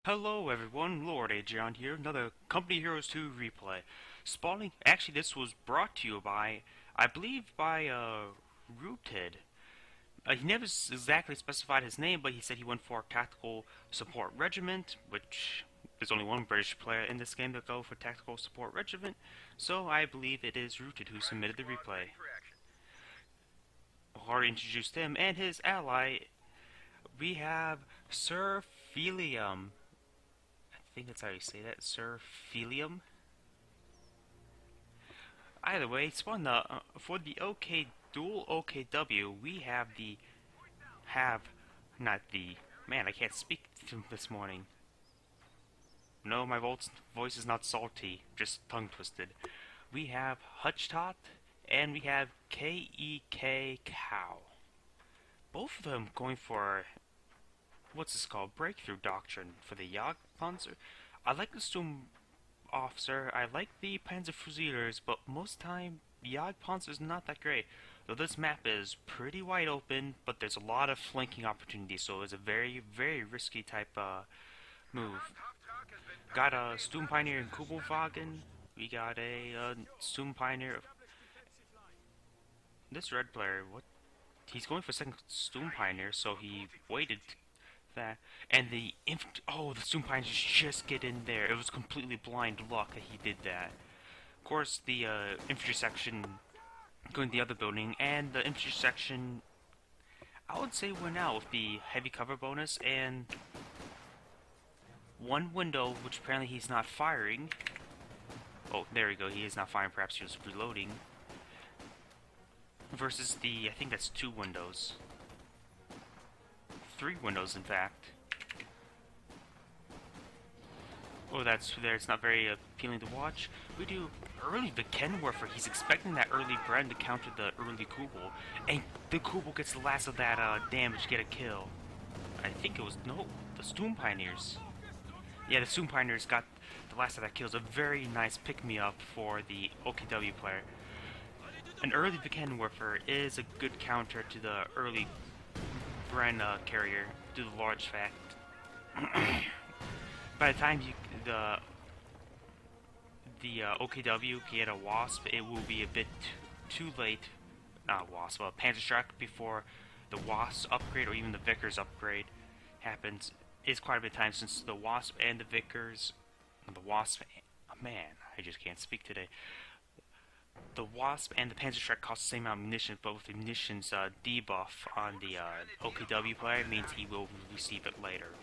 Hello everyone, Lord.agion here, another Company Heroes 2 replay. Spawning, actually this was brought to you by, I believe by, Rootid. He never exactly specified his name, but he said he went for Tactical Support Regiment, which there's only one British player in this game that go for Tactical Support Regiment, so I believe it is Rootid who submitted the replay. I've already introduced him and his ally. We have Sirphilliam. I think that's how you say that, Sirphilliam. Either way, it's fun. For the dual OKW, we not the, man, I can't speak this morning. No, my voice is not salty, just tongue twisted. We have huchtot, and we have KEK cow. Both of them going for, what's this called, breakthrough doctrine for the Jagdpanzer. I like the Sturm officer, I like the Panzer Fusiliers, but most time Jagdpanzer is not that great. Though this map is pretty wide open, but there's a lot of flanking opportunities, so it's a very, very risky type move. Got a Sturm Pioneer in Kubelwagen. We got a Sturm Pioneer. This red player, what? He's going for second Sturm Pioneer, so he waited that. And the the Sturm Pioneers just get in there. It was completely blind luck that he did that. Of course, the infantry section going to the other building, and the infantry section, I would say, went out with the heavy cover bonus and one window, which apparently he's not firing. Oh, there we go. He is not firing. Perhaps he was reloading. Versus the, I think that's two windows. Three windows, in fact. Oh, that's there. It's not very appealing to watch. We do early Viken Warfare. He's expecting that early Bren to counter the early Kubel, and the Kubel gets the last of that damage to get a kill. I think it was the Sturm Pioneers. Yeah, the Sturm Pioneers got the last of that kill. It's a very nice pick-me-up for the OKW player. An early Viken Warfare is a good counter to the early Bren carrier, due to the large fact. By the time the OKW get a Wasp, it will be a bit too late. Not Wasp, Panzerschreck before the Wasp upgrade or even the Vickers upgrade happens. It's quite a bit of time since the Wasp and the Vickers, man, I just can't speak today. The Wasp and the Panzerschreck cost the same amount of munitions, but with the munitions debuff on the OKW player means he will receive it later.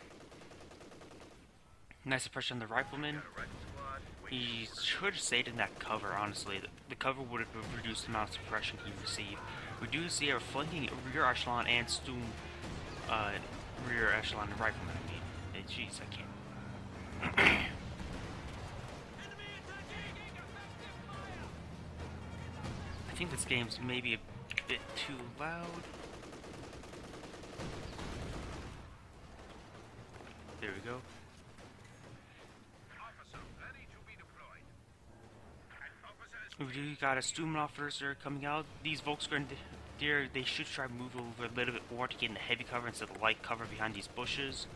Nice suppression on the Rifleman. He should have stayed in that cover, honestly. The cover would have reduced the amount of suppression he received. We do see a flanking rear echelon and Sturm rear echelon Rifleman, I mean. Jeez, I can't. I think this game's maybe a bit too loud. There we go. We do got a Sturm officer coming out. These Volkswagen, they should try to move over a little bit more to get in the heavy cover instead of light cover behind these bushes.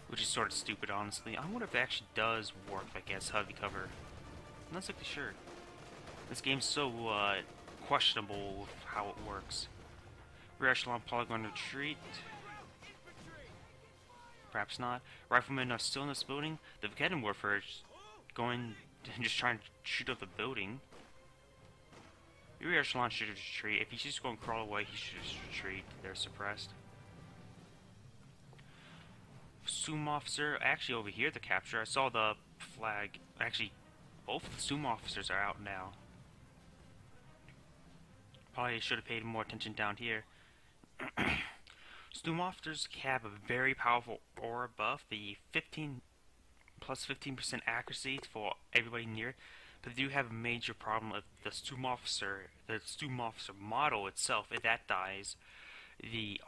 Which is sort of stupid, honestly. I wonder if it actually does work, I guess, heavy cover. I'm not exactly sure. This game's so questionable with how it works. Rear echelon polygon retreat. Perhaps not. Riflemen are still in this building. The Viken Warfare is going, just trying to shoot up the building. Rear echelon should retreat. If he's just going to crawl away, he should just retreat. They're suppressed. Sturm officer, actually over here, the capture. I saw the flag. Actually, both of the Sturm officers are out now. Probably should have paid more attention down here. Sturm officers have a very powerful aura buff, the 15% accuracy for everybody near, but they do have a major problem with the Sturm officer model itself. If that dies,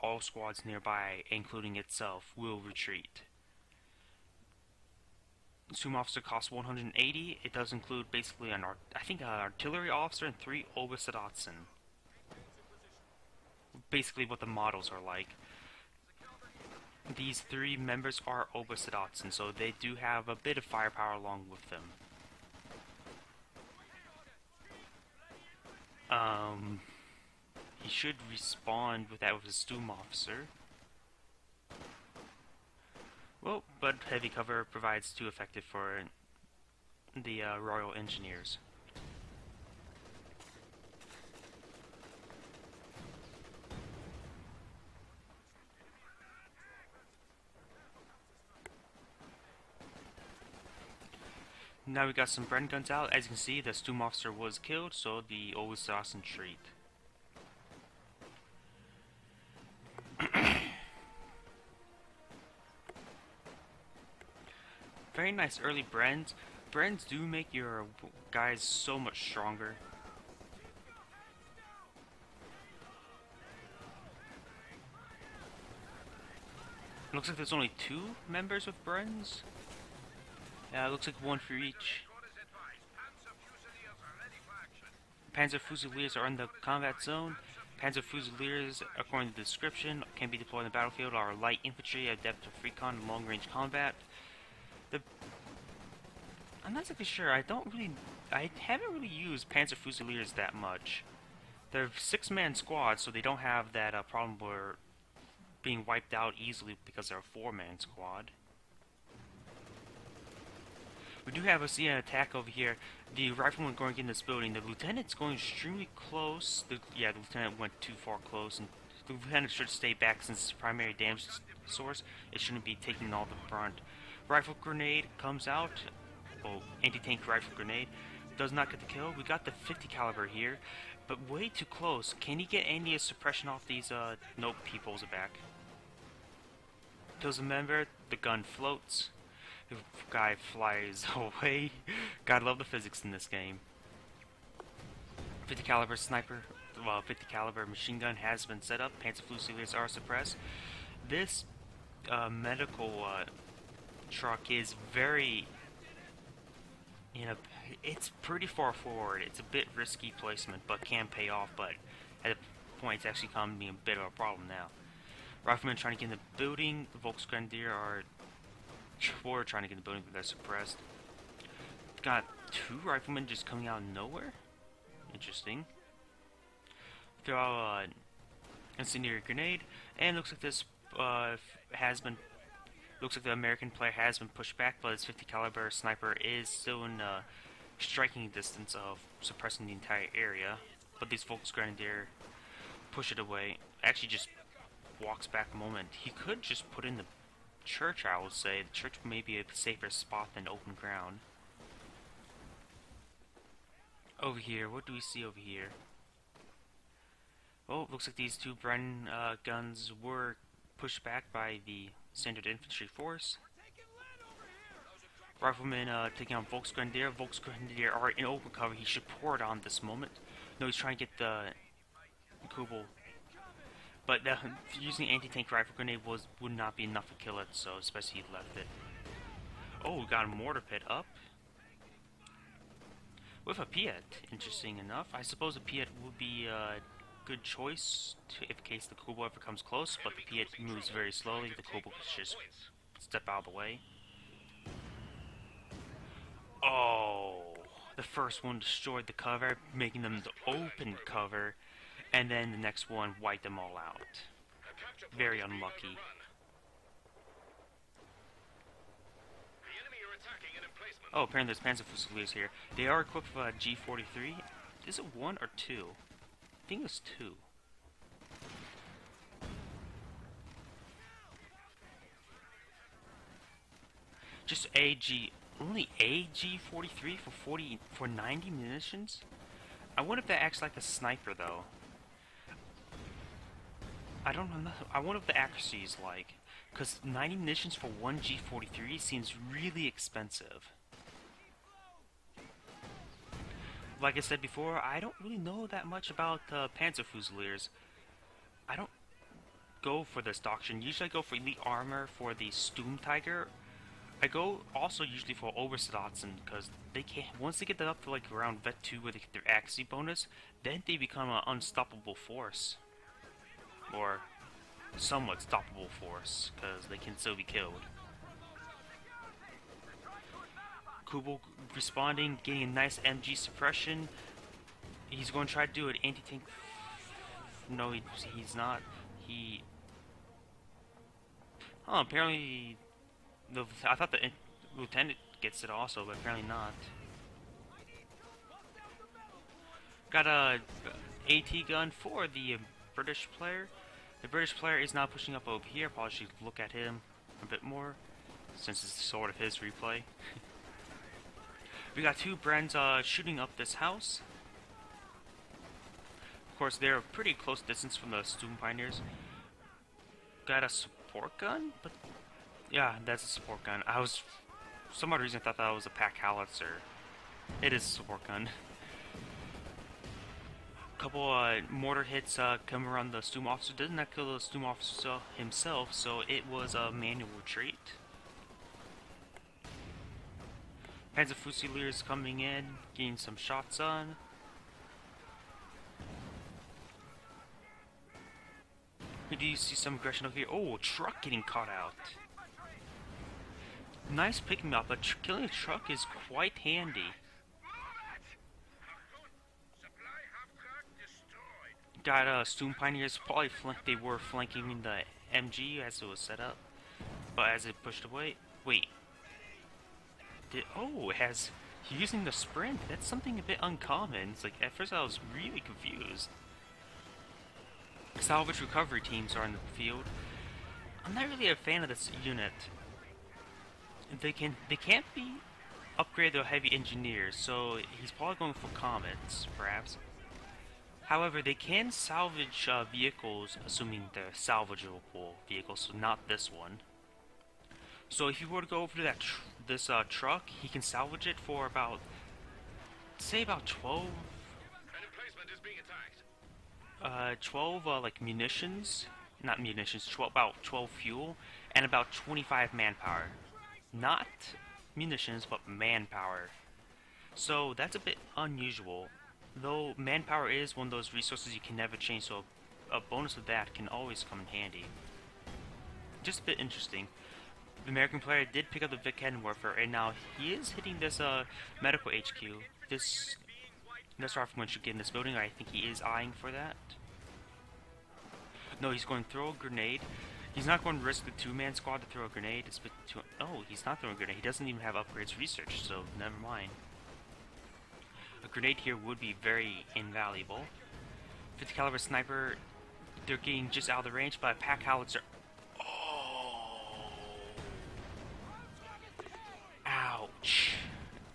all squads nearby, including itself, will retreat. Sturm officer costs 180. It does include basically an artillery officer and 3 Obersoldaten. Basically what the models are like. these three members are huchtots, and so they do have a bit of firepower along with them. He should respond with that with his Stoom officer. Well, but heavy cover provides too effective for the Royal Engineers. Now we got some Bren guns out. As you can see, the Stoom officer was killed, so the huchtots retreat. Very nice early Brens. Brens do make your guys so much stronger. It looks like there's only 2 members with Brens. Yeah, it looks like 1 for each. Panzer Fusiliers are in the combat zone. Panzer Fusiliers, according to the description, can be deployed in the battlefield, are light infantry, adept of recon and long-range combat. I'm not exactly sure. I haven't really used Panzer Fusiliers that much. They're 6-man squads, so they don't have that problem where being wiped out easily because they're a 4-man squad. We do have an attack over here. The rifleman going in this building. The lieutenant's going extremely close. The lieutenant went too far close, and the lieutenant should stay back since it's primary damage source. It shouldn't be taking all the brunt. Rifle grenade comes out. Oh, anti-tank rifle grenade does not get the kill. We got the 50 caliber here, but way too close. Can he get any suppression off these? Nope, he pulls it back. Kills a member. The gun floats. The guy flies away. Gotta love the physics in this game. 50 caliber sniper, 50 caliber machine gun has been set up. Panzer Fusiliers are suppressed. This medical truck is very, it's pretty far forward. It's a bit risky placement, but can pay off. But at a point, it's actually becoming a bit of a problem now. Riflemen trying to get in the building. The Volksgrenadier are trying to get in the building, but they're suppressed. Got 2 riflemen just coming out of nowhere. Interesting. Throw out incendiary grenade, and looks like this looks like the American player has been pushed back, but his 50 caliber sniper is still in striking distance of suppressing the entire area. But these Volksgrenadier push it away. Actually, just walks back a moment. He could just put in the church, I would say. The church may be a safer spot than open ground. Over here, what do we see over here? Oh, looks like these 2 Bren guns were pushed back by the standard infantry force. Rifleman taking on Volksgrenadier. Volksgrenadier are in open cover. He should pour it on this moment. No, he's trying to get the Kubel. But using anti-tank rifle grenade would not be enough to kill it, so especially he left it. Oh, we got a mortar pit up. With a Piet, interesting enough. I suppose a Piet would be a good choice in case the Kubel ever comes close, but the Piet moves very slowly. The Kubel can just step out of the way. Oh, the first one destroyed the cover, making them the open cover, and then the next one wiped them all out. Very unlucky. Oh, apparently there's Panzer Fusiliers here. They are equipped with a G43. Is it 1 or 2? I think it was 2. Just only a G43 for 90 munitions? I wonder if that acts like a sniper though. I don't know. I wonder if the accuracy is like, because 90 munitions for 1 G43 seems really expensive. Like I said before, I don't really know that much about Panzer Fusiliers. I don't go for this doctrine. Usually I go for elite armor for the Stoom Tiger. I go also usually for huchtots, because they can once they get that up to like around Vet 2 where they get their accuracy bonus, then they become an unstoppable force. Or somewhat stoppable force, because they can still be killed. Kubel responding, getting a nice MG suppression. He's going to try to do an anti-tank. No, he's not. He... Oh, apparently... I thought the lieutenant gets it also, but apparently not. Got a AT gun for the British player. The British player is now pushing up over here. Probably should look at him a bit more, since it's sort of his replay. We got two Brens shooting up this house. Of course, they're a pretty close distance from the Student Pioneers. Got a support gun? But yeah, that's a support gun. For some odd reason, I thought that was a pack howitzer. It is a support gun. Couple mortar hits come around the Student Officer. Doesn't that kill the Student Officer himself, so it was a manual retreat. Panzer Fusiliers coming in, getting some shots on. Do you see some aggression over here? Oh, a truck getting caught out. Nice picking me up, but killing a truck is quite handy. Got Student Pioneers, probably they were flanking the MG as it was set up. But as it pushed away, wait. It has, using the sprint, that's something a bit uncommon. It's like, at first I was really confused. Salvage recovery teams are in the field. I'm not really a fan of this unit. They can't be upgraded to heavy engineers, so he's probably going for comets, perhaps. However, they can salvage vehicles, assuming they're salvageable vehicles, so not this one. So if you were to go over to that this truck, he can salvage it for about, say about 12. An 12 like munitions, not munitions, about 12 fuel, and about 25 manpower. Not munitions, but manpower. So that's a bit unusual. Though manpower is one of those resources you can never change, so a bonus of that can always come in handy. Just a bit interesting. The American player did pick up the Vic Head Warfare, and now he is hitting this medical HQ. That's far from when should get in this building. I think he is eyeing for that. No, he's going to throw a grenade. He's not going to risk the two-man squad to throw a grenade. It's a bit too... Oh, he's not throwing a grenade. He doesn't even have upgrades research, so never mind. A grenade here would be very invaluable. 50 caliber sniper, they're getting just out of the range, but a pack howitzer. Oh! Ouch.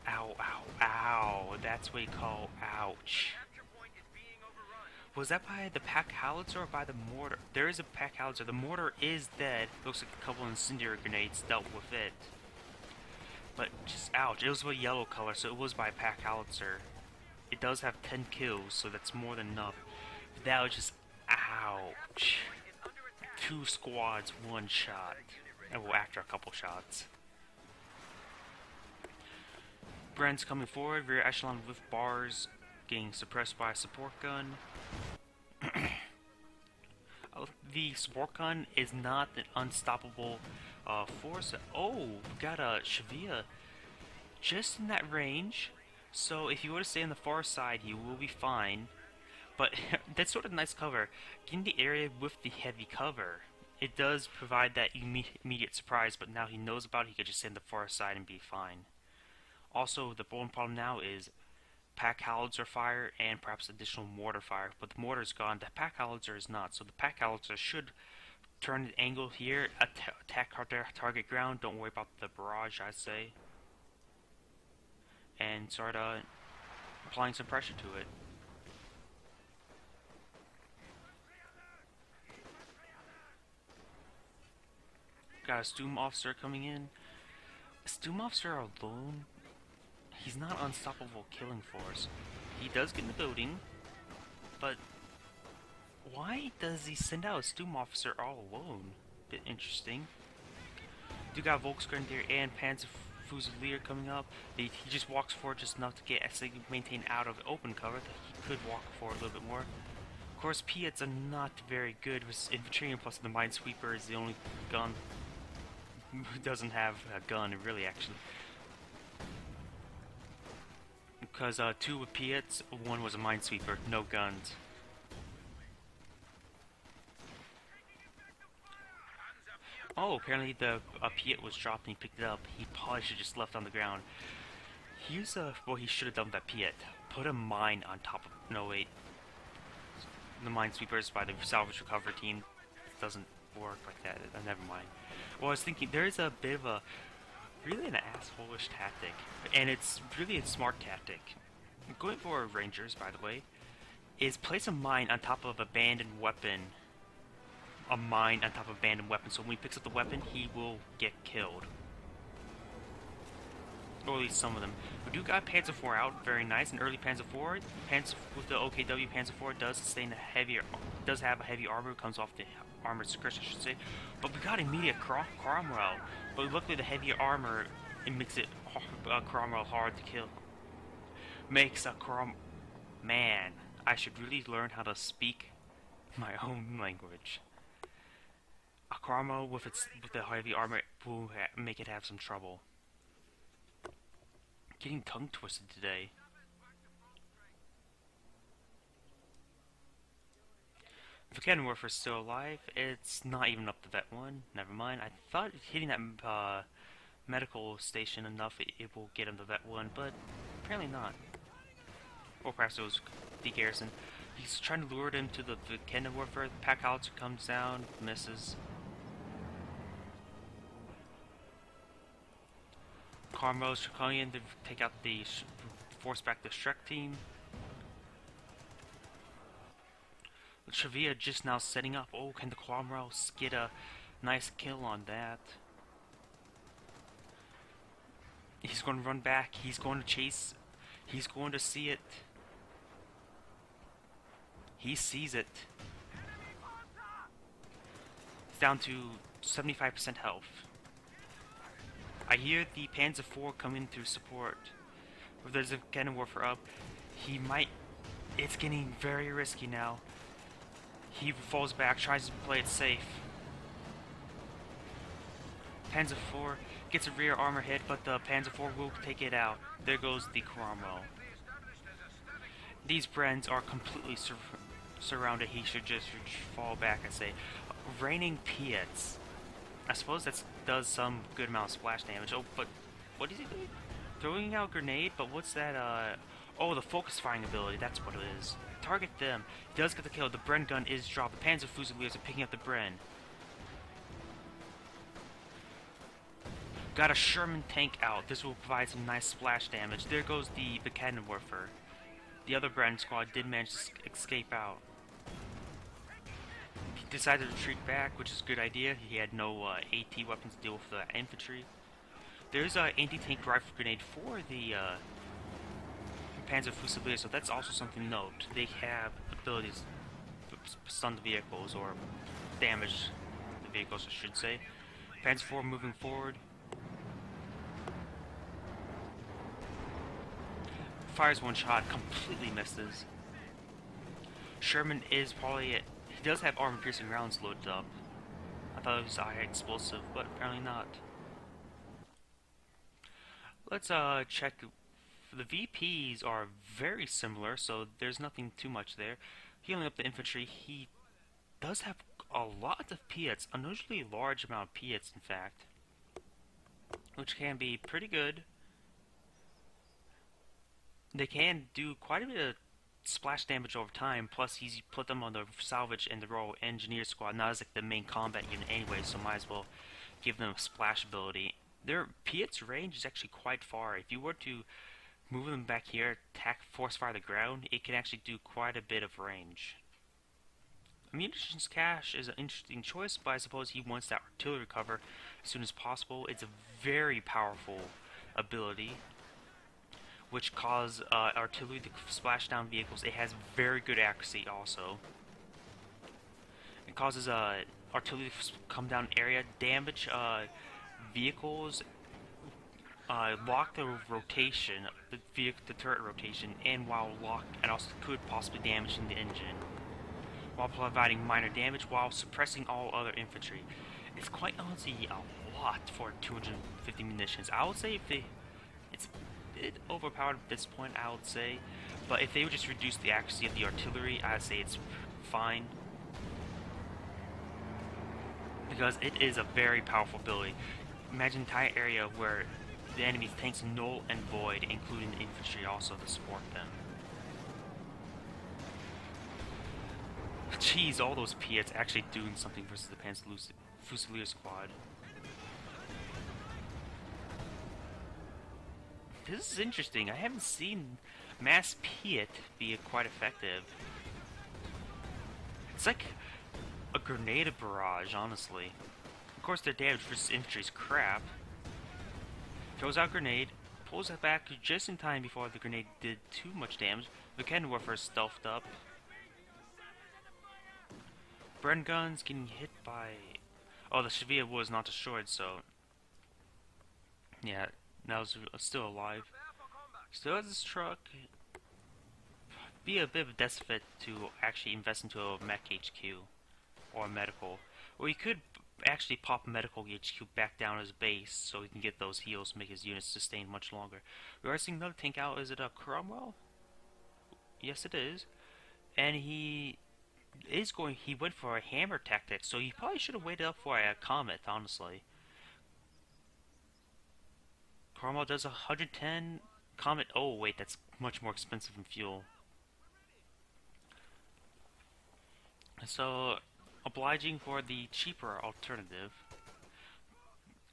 Ow, ow, ow. That's what you call ouch. Was that by the pack howitzer or by the mortar? There is a pack howitzer. The mortar is dead. Looks like a couple incendiary grenades dealt with it. But just ouch. It was a yellow color, so it was by pack howitzer. It does have 10 kills, so that's more than enough. But that was just ouch. 2 squads, 1 shot. And well, after a couple shots. Brent's coming forward, rear echelon with bars, getting suppressed by a support gun. The support gun is not an unstoppable force. Oh, we got a Shavia just in that range. So if you were to stay on the far side, you will be fine. But that's sort of nice cover. Get in the area with the heavy cover. It does provide that immediate surprise, but now he knows about it, he could just stay on the far side and be fine. Also, the one problem now is pack howitzer fire and perhaps additional mortar fire, but the mortar's gone. The pack howitzer is not, so the pack howitzer should turn the angle here, attack target ground. Don't worry about the barrage, I say, and start applying some pressure to it. Got a Student Officer coming in. A Student Officer alone, he's not unstoppable killing force. He does get in the building, but why does he send out a Student Officer all alone? Bit interesting. Do got Volksgrenadier and Panzer Fusilier coming up. He just walks forward just enough to get maintain out of open cover. He could walk forward a little bit more. Of course, Piats are not very good with infantry, and plus the Minesweeper is the only gun who doesn't have a gun, really, actually. Because two were Piats, one was a Minesweeper, no guns. Oh, apparently the Piat was dropped and he picked it up. He probably should have just left on the ground. Well, he should have done that Piat. Put a mine on top of, no wait. The Minesweepers by the salvage recovery team doesn't work like that. Never mind. Well, I was thinking, there is a bit of a, really an asshole-ish tactic. And it's really a smart tactic. Going for Rangers, by the way, is place a mine on top of abandoned weapon. A mine on top of abandoned weapon, so when he picks up the weapon, he will get killed. Or at least some of them. We do got Panzer IV out, very nice. An early Panzer IV. With the OKW Panzer IV does sustain a heavier, does have a heavy armor, comes off the armored skirts, I should say. But we got immediate Cromwell. But luckily the heavier armor, it makes it Cromwell hard to kill. Makes a Man, I should really learn how to speak my own language. A Cromwell with the heavy armor will make it have some trouble. Getting tongue twisted today. If Cannon Warfare's still alive, it's not even up to vet 1. Never mind. I thought hitting that medical station enough it will get him to vet 1, but apparently not. Or perhaps it was the garrison. He's trying to lure him to the Cannon Warfare. The pack howitzer comes down, misses. Carmel's Draconian to take out the force back the Shrek team. Trevia just now setting up. Oh, can the Cromwell get a nice kill on that? He's going to run back. He's going to chase. He's going to see it. He sees it. It's down to 75% health. I hear the Panzer IV coming through support. If there's a Cannon Warfare up, he might... It's getting very risky now. He falls back, tries to play it safe. Panzer IV gets a rear armor hit, but the Panzer IV will take it out. There goes the Cromwell. These Brens are completely surrounded. He should just fall back and say, raining Piats. I suppose that does some good amount of splash damage. Oh, but what is he doing? Throwing out a grenade, but what's that, oh, the focus firing ability, that's what it is. Target them. He does get the kill. The Bren gun is dropped. The Panzer Fusiliers are picking up the Bren. Got a Sherman tank out. This will provide some nice splash damage. There goes the Cannon Warfare. The other Bren squad did manage to escape out. He decided to retreat back, which is a good idea. He had no AT weapons to deal with the infantry. There's an anti-tank rifle grenade for the Panzer Fusilier, so that's also something to note. They have abilities to stun the vehicles, or damage the vehicles, I should say. Panzer IV moving forward. Fires one shot, completely misses. Sherman is probably it. He does have armor-piercing rounds loaded up. I thought it was high explosive, but apparently not. Let's check. The VPs are very similar, so there's nothing too much there. Healing up the infantry, he does have a lot of Piats, unusually large amount of Piats, in fact, which can be pretty good. They can do quite a bit of splash damage over time, plus he's put them on the salvage and the Royal Engineer squad, not as like the main combat unit anyway, so might as well give them a splash ability. Their Piat's range is actually quite far. If you were to move them back here, attack, force fire the ground, it can actually do quite a bit of range. Munitions cache is an interesting choice, but I suppose he wants that artillery cover as soon as possible. It's a very powerful ability, which causes artillery to splash down vehicles. It has very good accuracy also. It causes artillery to come down area, damage vehicles, lock the rotation, the turret rotation, and while locked, and also could possibly damage the engine. while providing minor damage while suppressing all other infantry. It's quite honestly a lot for 250 munitions. I would say it's a bit overpowered at this point, I would say. But if they would just reduce the accuracy of the artillery, I'd say it's fine. Because it is a very powerful ability. Imagine an entire area where the enemy's tanks null and void, including the infantry also to support them. Jeez, all those Piets actually doing something versus the Fusilier squad. This is interesting. I haven't seen mass Piet be quite effective. It's like a grenade barrage, honestly. Of course, their damage versus infantry is crap. Throws out grenade, pulls it back just in time before the grenade did too much damage. The cannon warfare is stealthed up. Bren guns getting hit by... Oh, the Sevilla was not destroyed, so... Yeah, that was still alive. Still has this truck. Be a bit of a deficit to actually invest into a mech HQ. Or a medical. Or you could actually pop medical HQ back down his base so he can get those heals, make his units sustain much longer. We are seeing another tank out. Is it a Cromwell? Yes, it is. And he went for a hammer tactic, so he probably should have waited up for a comet, honestly. Cromwell does 110. Comet, oh wait, that's much more expensive in fuel. So, obliging for the cheaper alternative.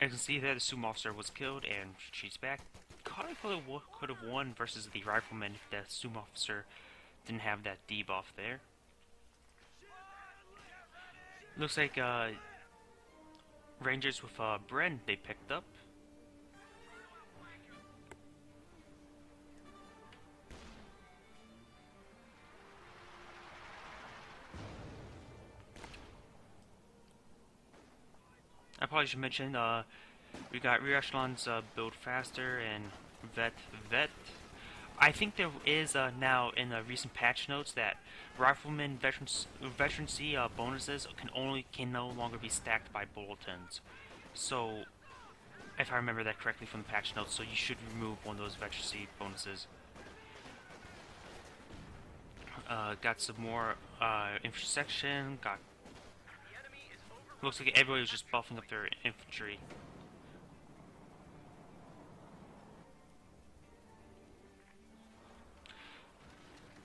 As you can see there, the Sumo officer was killed and she's back. Probably could have won versus the rifleman if the Sumo officer didn't have that debuff there. Looks like Rangers with Bren they picked up. I probably should mention we got rear echelons build faster and vet. I think there is now in the recent patch notes that rifleman veterancy bonuses can no longer be stacked by bulletins. So, if I remember that correctly from the patch notes, so you should remove one of those veterancy bonuses. Got some more infantry section. Looks like everybody was just buffing up their infantry.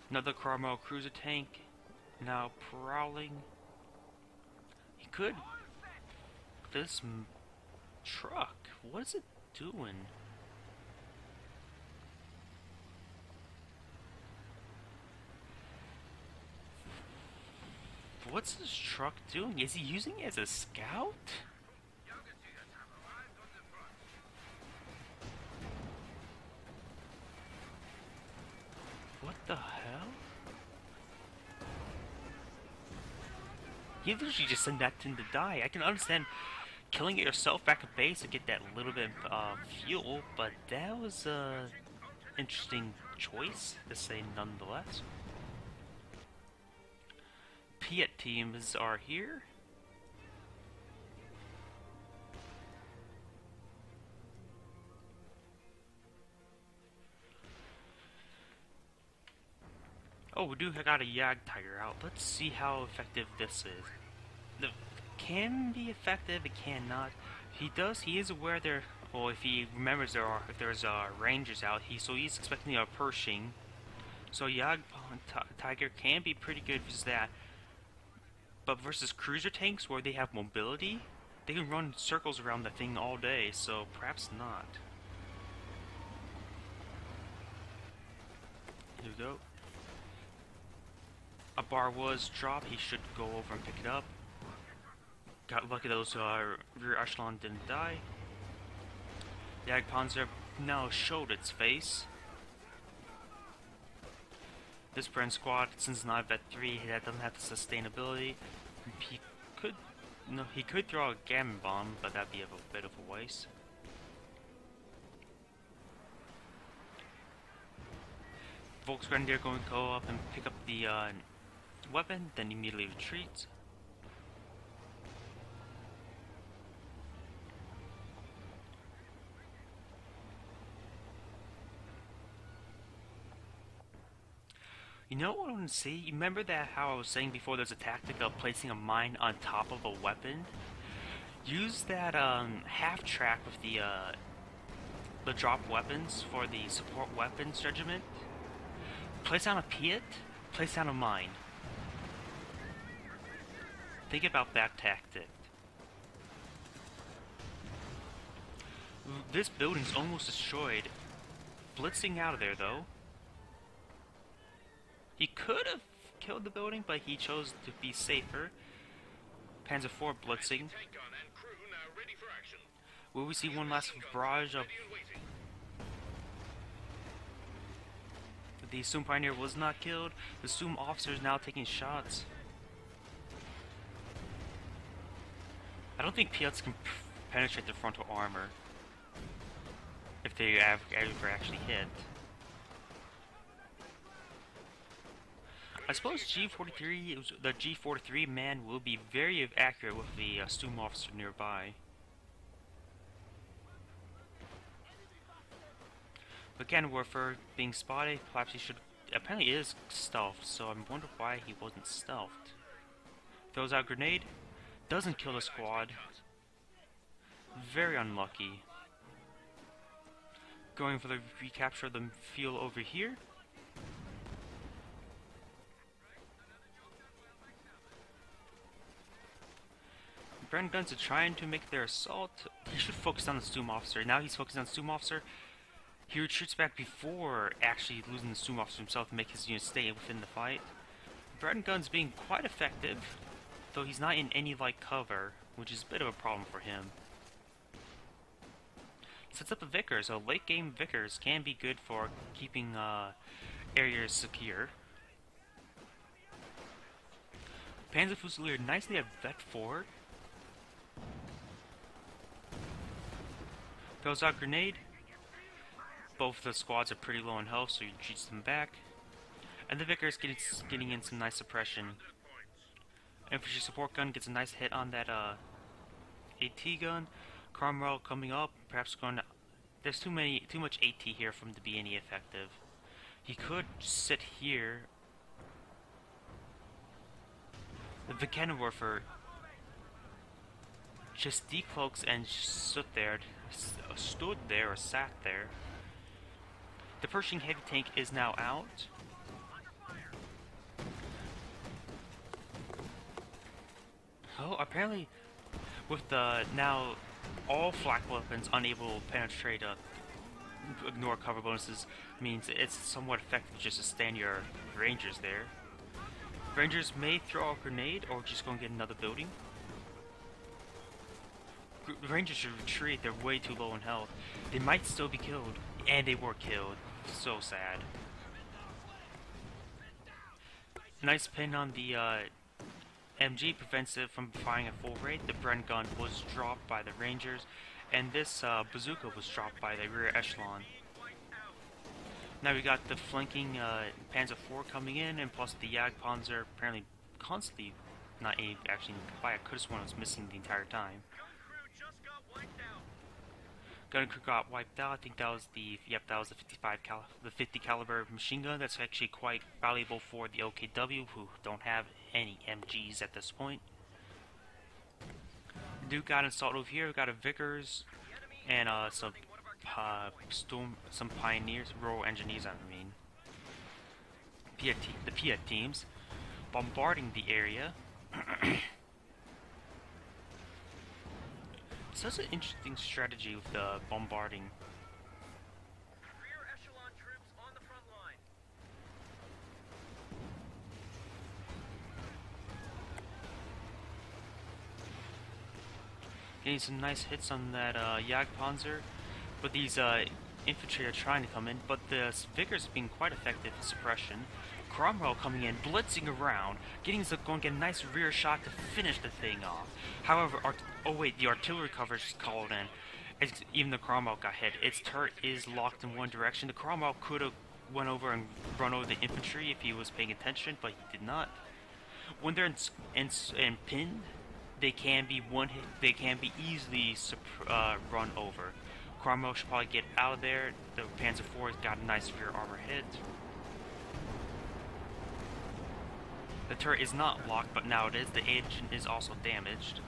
Another Cromwell cruiser tank, now prowling. He could... This truck, what is it doing? What's this truck doing? Is he using it as a scout? What the hell? You literally just send that thing to die. I can understand killing it yourself back at base to get that little bit of fuel, but that was a interesting choice to say nonetheless. Piet teams are here. Oh, we do got a Yag Tiger out. Let's see how effective this is. It can be effective, it cannot. He is aware there. Well, if he remembers if there's rangers out, so he's expecting a Pershing. So Yag Tiger can be pretty good versus that. But versus cruiser tanks where they have mobility, they can run circles around the thing all day, so perhaps not. Here we go. A bar was dropped, he should go over and pick it up. Got lucky those rear echelon didn't die. The Jagdpanzer now showed its face. This Bren squad, since not vet 3, that doesn't have the sustainability. He could throw a gammon bomb, but that'd be a bit of a waste. Volksgrenadier going to go up and pick up the weapon, then immediately retreats. You know what I want to see? You remember that how I was saying before there's a tactic of placing a mine on top of a weapon? Use that half track with the drop weapons for the support weapons regiment. Place down a pit, place down a mine. Think about that tactic. This building's almost destroyed. Blitzing out of there though. He could have killed the building, but he chose to be safer. Panzer IV blitzing. Will we see one last barrage of... The Soom Pioneer was not killed. The Soom officer is now taking shots. I don't think Piats can penetrate the frontal armor if they ever actually hit. I suppose G43, the G43 man will be very accurate with the Soom officer nearby. But again, Warfare being spotted, perhaps he should. Apparently, is stealthed, so I wonder why he wasn't stealthed. Throws out grenade, doesn't kill the squad. Very unlucky. Going for the recapture of the field over here. Bren Guns are trying to make their assault. He should focus on the Soom officer. Now he's focusing on the Soom officer. He retreats back before actually losing the Soom officer himself to make his unit stay within the fight. Bren Guns being quite effective, though he's not in any light cover, which is a bit of a problem for him. Sets up a Vickers, so late game Vickers can be good for keeping areas secure. Panzer Fusilier nicely at vet forward. Throws out grenade. Both the squads are pretty low in health, so he retreats them back. And the Vickers getting in some nice suppression. Infantry support gun gets a nice hit on that AT gun. Cromwell coming up, perhaps going to... There's too much AT here for him to be any effective. He could sit here. The Vickenwerfer just decloaks and stood there or sat there. The Pershing heavy tank is now out. Oh, apparently with the now all flak weapons unable to penetrate ignore cover bonuses means it's somewhat effective just to stand your Rangers there. Rangers may throw a grenade or just go and get another building. The Rangers should retreat, they're way too low in health. They might still be killed, and they were killed. So sad. Nice pin on the MG prevents it from firing at full rate. The Bren gun was dropped by the Rangers, and this bazooka was dropped by the rear echelon. Now we got the flanking Panzer IV coming in, and plus the Jagdpanzer apparently constantly not actually by. I could have sworn it was missing the entire time. Gun crew got wiped out. I think that was the that was the 50 caliber machine gun. That's actually quite valuable for the OKW, who don't have any MGs at this point. Duke got installed over here. We got a Vickers and some pioneers, rural engineers. I mean, the Piat teams bombarding the area. Such an interesting strategy with the bombarding. Rear echelon troops on the front line. Getting some nice hits on that Jagdpanzer, but these infantry are trying to come in, but the Vickers being quite effective in suppression. Cromwell coming in, blitzing around, going to get a nice rear shot to finish the thing off. However, the artillery coverage called in. Even the Cromwell got hit. Its turret is locked in one direction. The Cromwell could have went over and run over the infantry if he was paying attention, but he did not. When they're in pinned, they can be one hit. They can be easily run over. Cromwell should probably get out of there. The Panzer IV's got a nice rear armor hit. The turret is not blocked, but now it is. The engine is also damaged.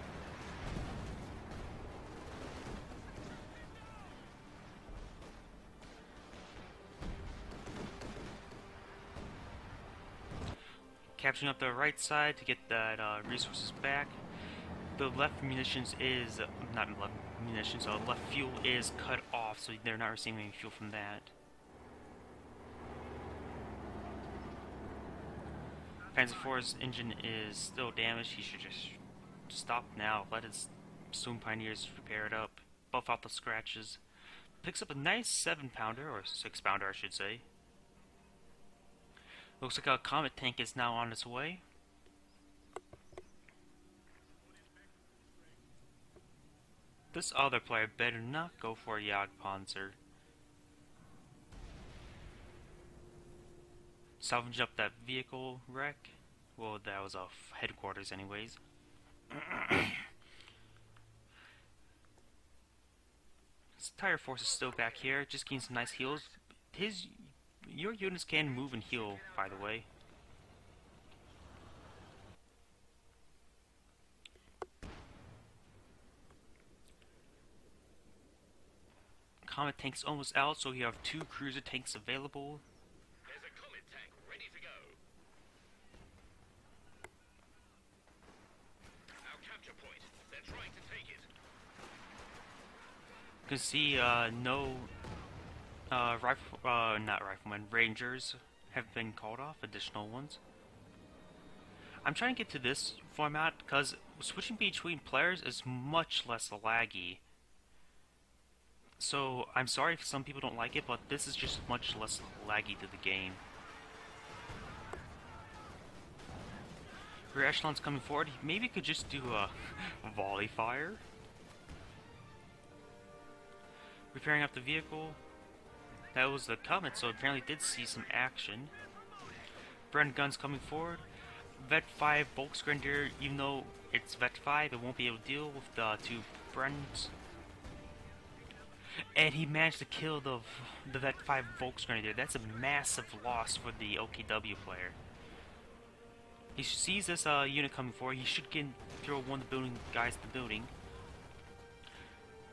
Capturing up the right side to get that resources back. The left munitions is not left munitions. So left fuel is cut off, so they're not receiving any fuel from that. Panzer IV's engine is still damaged. He should just stop now. Let his Soon Pioneers repair it up. Buff out the scratches. Picks up a nice 7-pounder, or 6-pounder I should say. Looks like a Comet tank is now on its way. This other player better not go for a Jagdpanzer. Salvage up that vehicle wreck. Well, that was off headquarters anyways. His entire force is still back here, just getting some nice heals. Your units can move and heal, by the way. Comet tank's almost out, so you have 2 cruiser tanks available. There's a Comet tank ready to go. Our capture point. They're trying to take it. You can see no not riflemen, rangers have been called off, additional ones. I'm trying to get to this format because switching between players is much less laggy. So I'm sorry if some people don't like it, but this is just much less laggy to the game. Rear echelon's coming forward. Maybe could just do a volley fire. Repairing up the vehicle. That was the Comet, so apparently did see some action. Bren guns coming forward. Vet 5 Volksgrenadier, even though it's Vet 5, it won't be able to deal with the 2 Brens. And he managed to kill the Vet 5 Volksgrenadier. That's a massive loss for the OKW player. He sees this unit coming forward. He should throw one of the building guys to the building.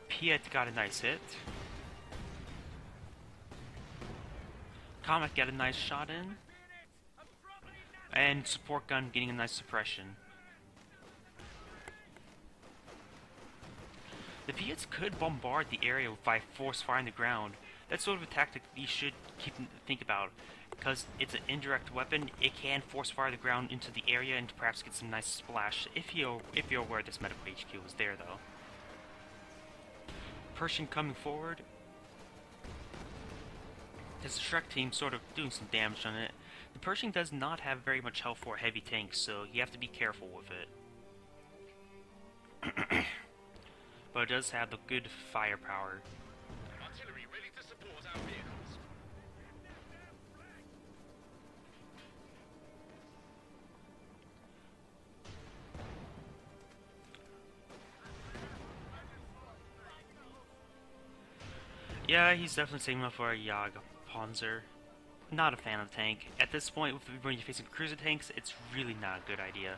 Piet got a nice hit. Comet got a nice shot in. And support gun getting a nice suppression. The Piets could bombard the area by force firing the ground. That's sort of a tactic you should think about. Because it's an indirect weapon, it can force fire the ground into the area and perhaps get some nice splash. If you're aware this medical HQ is there though. Pershing coming forward. This Shrek team sort of doing some damage on it. The Pershing does not have very much health for heavy tanks, so you have to be careful with it. But it does have the good firepower. Artillery ready to support our vehicles. Yeah, he's definitely saving up for a Jagdpanzer. Not a fan of the tank. At this point, when you're facing cruiser tanks, it's really not a good idea.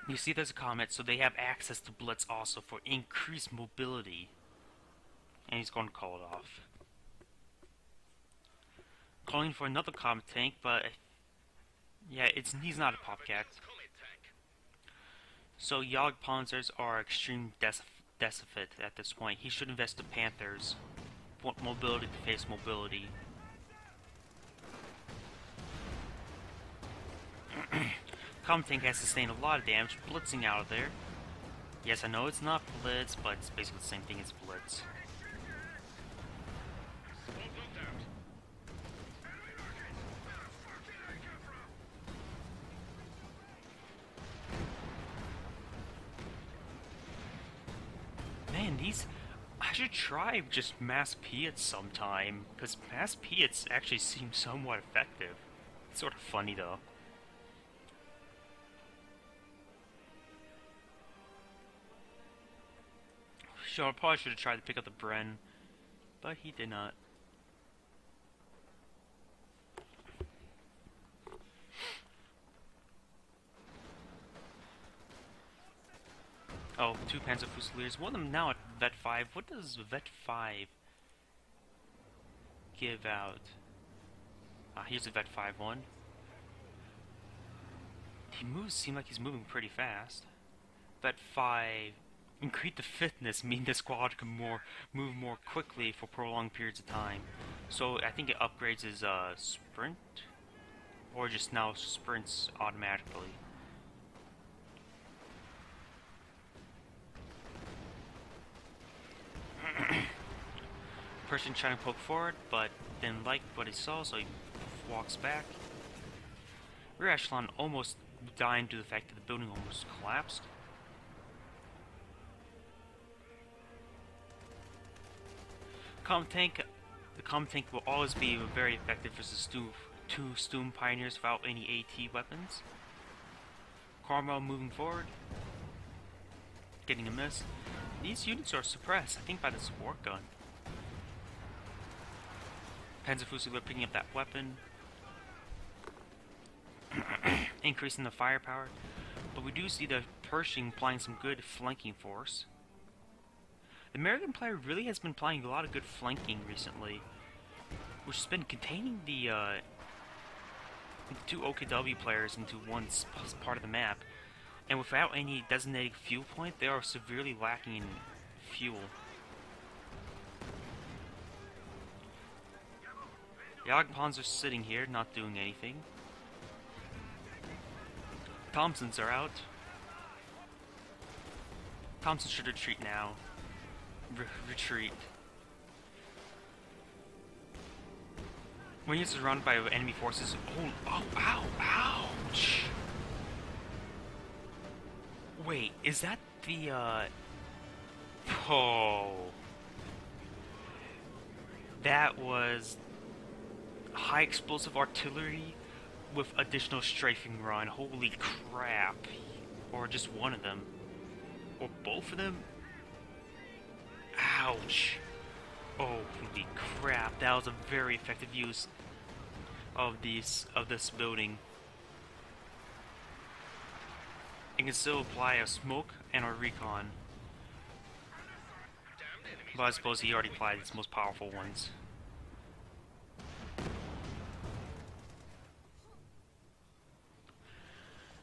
You see there's a Comet, so they have access to Blitz also for increased mobility. And he's going to call it off. Calling for another Comet tank, but yeah, he's not a Popcat. So Jagdpanzers are extreme deficit at this point. He should invest in Panthers. Want mobility to face mobility. Comet tank has sustained a lot of damage, blitzing out of there. Yes, I know it's not Blitz, but it's basically the same thing as Blitz. Man, I should try just mass Piets sometime, because mass Piets actually seem somewhat effective. It's sort of funny though. Sure, I probably should have tried to pick up the Bren, but he did not. Oh, two Panzer Fusiliers. One of them now at Vet 5. What does Vet 5 give out? Here's a Vet 5 one. Seems like he's moving pretty fast. Vet 5. Increase the fitness, mean the squad can move more quickly for prolonged periods of time. So I think it upgrades his sprint, or just now sprints automatically. Person trying to poke forward, but didn't like what he saw, so he walks back. Rear echelon almost dying due to the fact that the building almost collapsed. The comm tank will always be very effective versus two Stoom Pioneers without any AT weapons. Cromwell moving forward, getting a miss. These units are suppressed, I think, by the support gun. Panzer Fusilier picking up that weapon, increasing the firepower. But we do see the Pershing applying some good flanking force. The American player really has been applying a lot of good flanking recently, which has been containing the two OKW players into one part of the map. And without any designated fuel point, they are severely lacking in fuel. The Jagdpanzer are sitting here, not doing anything. Thompsons are out. Thompson should retreat now. Retreat. When he's surrounded by enemy forces, oh, ow, ouch! Wait, is that the, oh. That was high explosive artillery with additional strafing run. Holy crap. Or just one of them. Or both of them? Ouch. Oh, holy crap. That was a very effective use of this building. It can still apply a smoke and a recon. But I suppose he already applied its most powerful ones.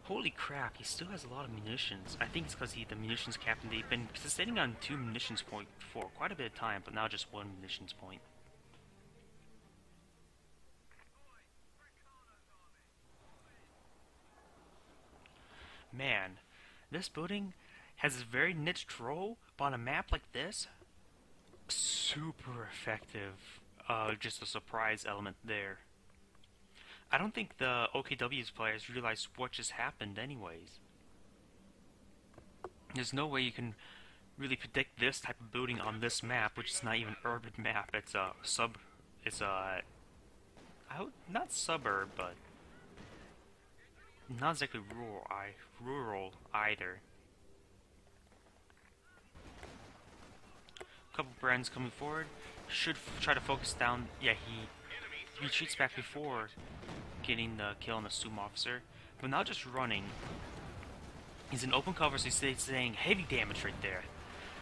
Holy crap, he still has a lot of munitions. I think it's because the munitions captain, they've been sustaining on 2 munitions points for quite a bit of time, but now just 1 munitions point. Man, this building has a very niched role, but on a map like this, super effective. Just a surprise element there. I don't think the OKW's players realize what just happened anyways. There's no way you can really predict this type of building on this map, which is not even an urban map. It's a not suburb, but not exactly rural either. Couple brands coming forward. Should try to focus down. Yeah, he retreats back before getting the kill on the Stoom officer, but now just running. He's in open cover, so he's saying heavy damage right there.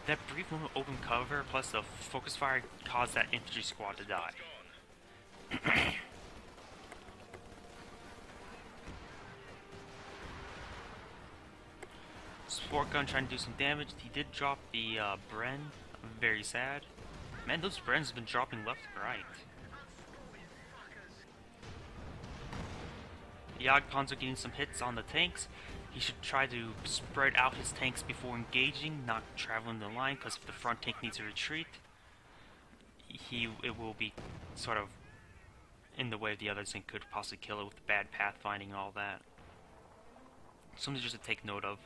That brief moment of open cover plus the focus fire caused that infantry squad to die. Support gun trying to do some damage. He did drop the Bren. Very sad. Man, those Brens have been dropping left and right. The Jagdpanzer getting some hits on the tanks. He should try to spread out his tanks before engaging, not traveling the line, because if the front tank needs a retreat, it will be sort of in the way of the others and could possibly kill it with bad pathfinding and all that. Something just to take note of.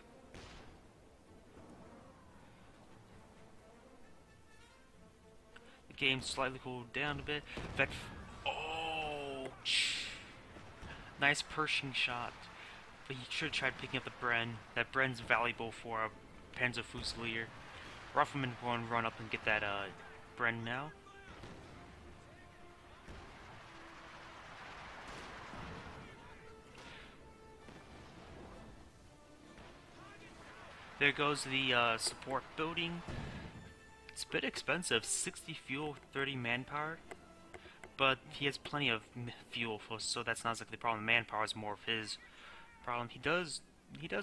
The game slightly cooled down a bit. Oh, nice Pershing shot. But you should have tried picking up the Bren. That Bren's valuable for a Panzer Fusilier. Ruffman going to run up and get that Bren now. There goes the support building. It's a bit expensive, 60 fuel, 30 manpower. But he has plenty of fuel, so that's not exactly the problem. Manpower is more of his problem. He does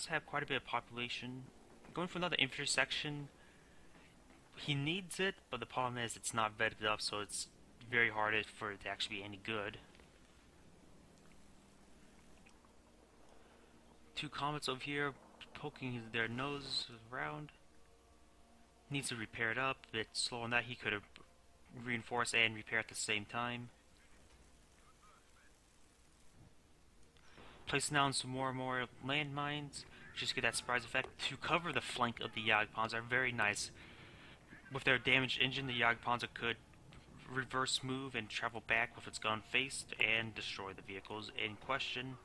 have quite a bit of population. Going for another infantry section, he needs it, but the problem is it's not vetted up, so it's very hard for it to actually be any good. Two comets over here poking their nose around. Needs to repair it up. A bit slow on that. He could have reinforced and repair at the same time. Placing down some more and more landmines. Just get that surprise effect to cover the flank of the Jagdpanzer. Very nice. With their damaged engine, the Jagdpanzer could reverse move and travel back with its gun faced and destroy the vehicles in question.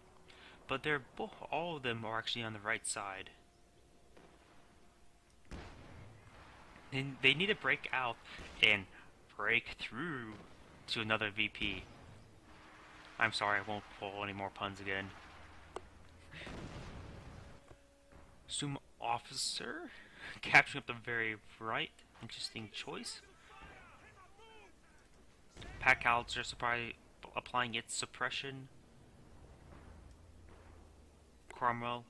But they're all of them are actually on the right side. And they need to break out and break through to another VP. I'm sorry, I won't pull any more puns again. Zoom officer capturing up the very right. Interesting choice. Pack Howitzer applying its suppression. Cromwell.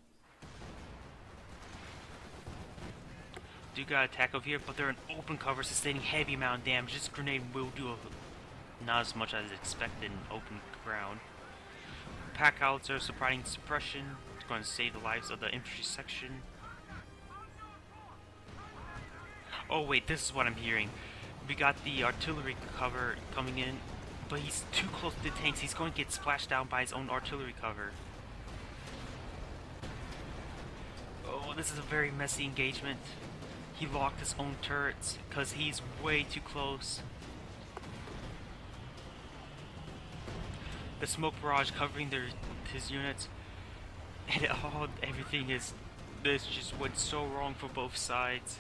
Do got attack over here, but they're in open cover, sustaining heavy amount of damage. This grenade will do not as much as expected in open ground. Pack Howitzer supplying suppression. It's going to save the lives of the infantry section. Oh wait, this is what I'm hearing. We got the artillery cover coming in, but he's too close to the tanks. He's going to get splashed down by his own artillery cover. Oh, this is a very messy engagement. He locked his own turrets because he's way too close. The smoke barrage covering his units, and everything is. This just went so wrong for both sides.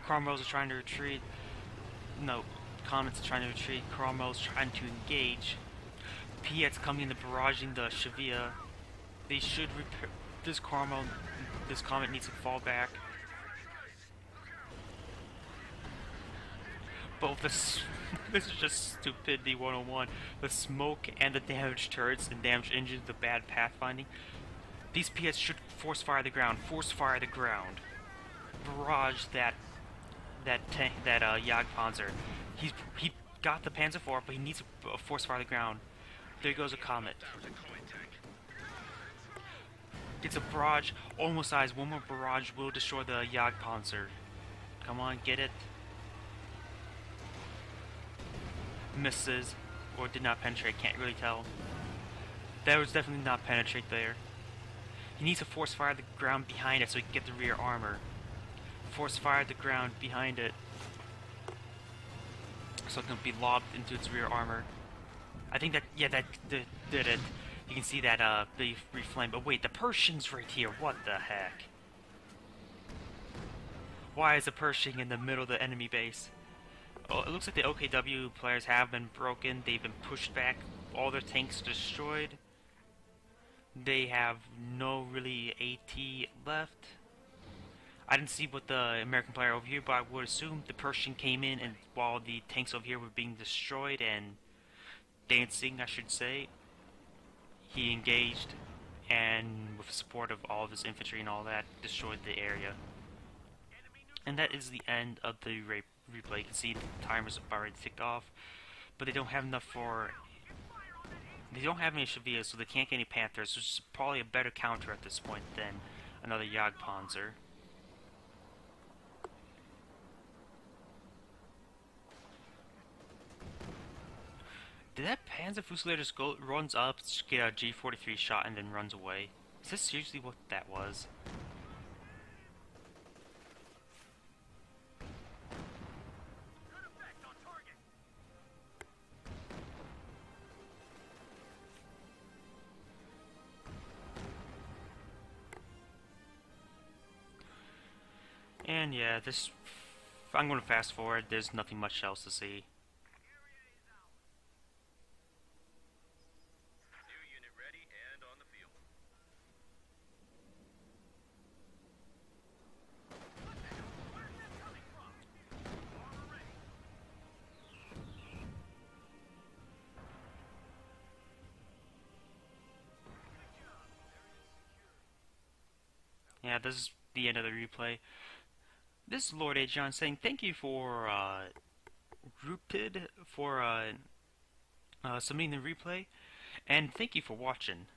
Cromwell's trying to retreat. No, Comets are trying to retreat. Cromwell's trying to engage. Piet's coming in, barraging the Shavia. They should repair. This Comet needs to fall back. Both this is just stupidity 101. The smoke and the damaged turrets and damaged engines, the bad pathfinding. These PS should force fire the ground. Force fire the ground. Barrage that Jagdpanzer. He got the Panzer IV, but he needs to force fire the ground. There goes a Comet. Gets a barrage, almost eyes. One more barrage will destroy the Jagdpanzer. Come on, get it. Misses, or did not penetrate, can't really tell. That was definitely not penetrate there. He needs to force fire the ground behind it so he can get the rear armor. Force fire the ground behind it so it can be lobbed into its rear armor. I think that, yeah, that did it. You can see that they reflamed. But wait, the Pershing's right here. What the heck? Why is the Pershing in the middle of the enemy base? Oh, it looks like the OKW players have been broken. They've been pushed back. All their tanks destroyed. They have no really AT left. I didn't see what the American player over here, but I would assume the Pershing came in and while the tanks over here were being destroyed and dancing, I should say, he engaged and with the support of all of his infantry and all that, destroyed the area. And that is the end of the replay. You can see the timer's already ticked off, but they don't have enough for. They don't have any Shavias, so they can't get any Panthers, which is probably a better counter at this point than another Jagdpanzer. Did that Panzer Fusilier just runs up, get a G43 shot, and then runs away? Is this seriously what that was? And And yeah, this... I'm going to fast forward. There's nothing much else to see. New unit ready and on the field. Yeah, this is the end of the replay. This is Lord.agion saying thank you for Rootid for submitting the replay, and thank you for watching.